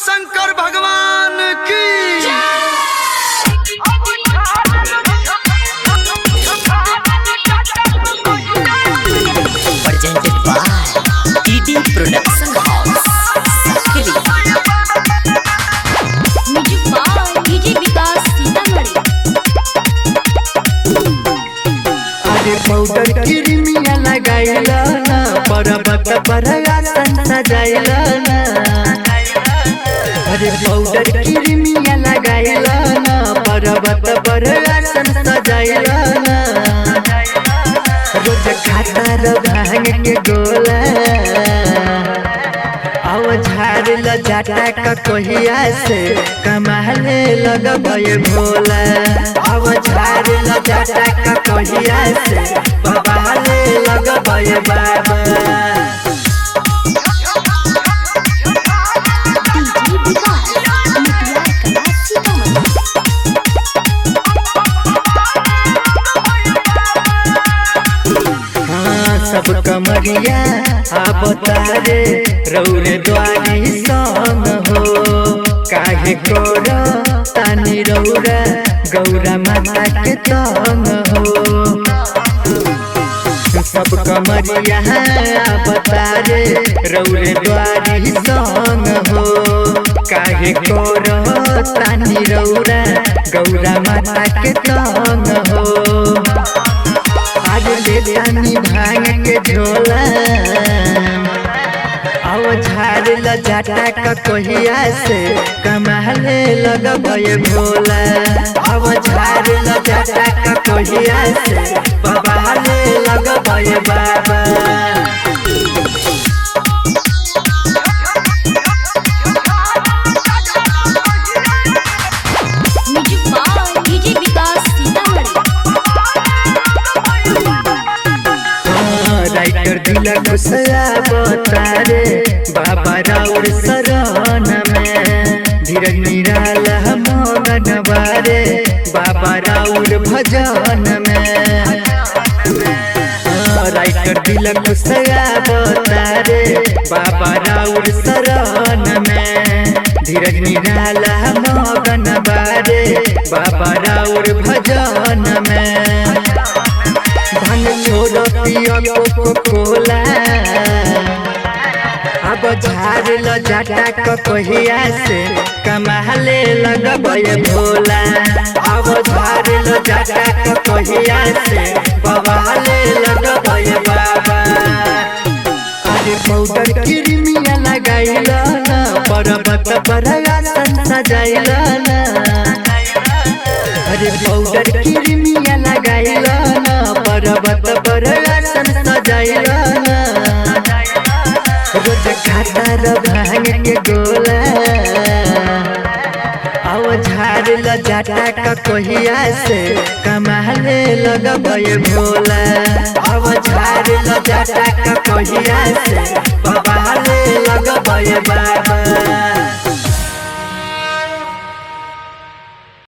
शंकर भगवान की। presented by TD Production House, Sakili. Music by DJ Vikas Sitamarhi. अरे पाउडर क्रीमिया लगाइला ना, पर्वत पर आसन सजाइला ना। अरे पाउडर क्रीमिया लगाइला ना, पर्वत पर आसन सजाइला ना। रोज खाता र भांग के गोला, आव झाड़ल जाटा का कोहिया से कमाले लगबे भोला। आव झाड़ल जाटा का कोहिया से बबाले लगबे बाबा। डीजे विकास मुटिया कला सीतामढ़ी। हाँ सब कमरिया आप तारे रौरे द्वारी संग हो। काहे कोरो तानी रौरा गौरा माता के तंग हो। सब कमरिया आप तारे रौरे द्वारी संग हो। काहे कोरो तानी रौरा गौरा माता के तंग हो। आज ले तानी भांग के झोला, आव झाड़ल जाटा का कोहिया से कमाले लगबे भोला। आव झाड़ल जाटा का कोहिया से बबाले लगबे बाबा। Music by DJ Vikas Sitamarhi. Writer दिला खुशया बतारे बाबा राउर शरण में। धीरज निराला मगन बारे बाबा राउर भजन में। राइटर दिला खुशया बतारे बाबा राउर शरण में। धीरज निराला मगन बारे बाबा राउर भजन में। भांग छोड़ पिया कोको कोला, अब झाड़ल जाटा का कोहिया से कमाले लगबे भोला। अब झाड़ल जाटा का कोहिया से बवाले लगबे बाबा। अरे पाउडर क्रीमिया लगाइला ना, पर्वत पर आसन सजाइला ना। अरे पाउडर क्रीमिया लगाइला ना, पर्वत पर आसन सजाइला ना। रोज खाता र भांग के गोला, आव झाड़ल जाटा का कोहिया से कमाले लगबे भोला। आव झाड़ल जाटा का कोहिया से बबाले लगबे बाबा।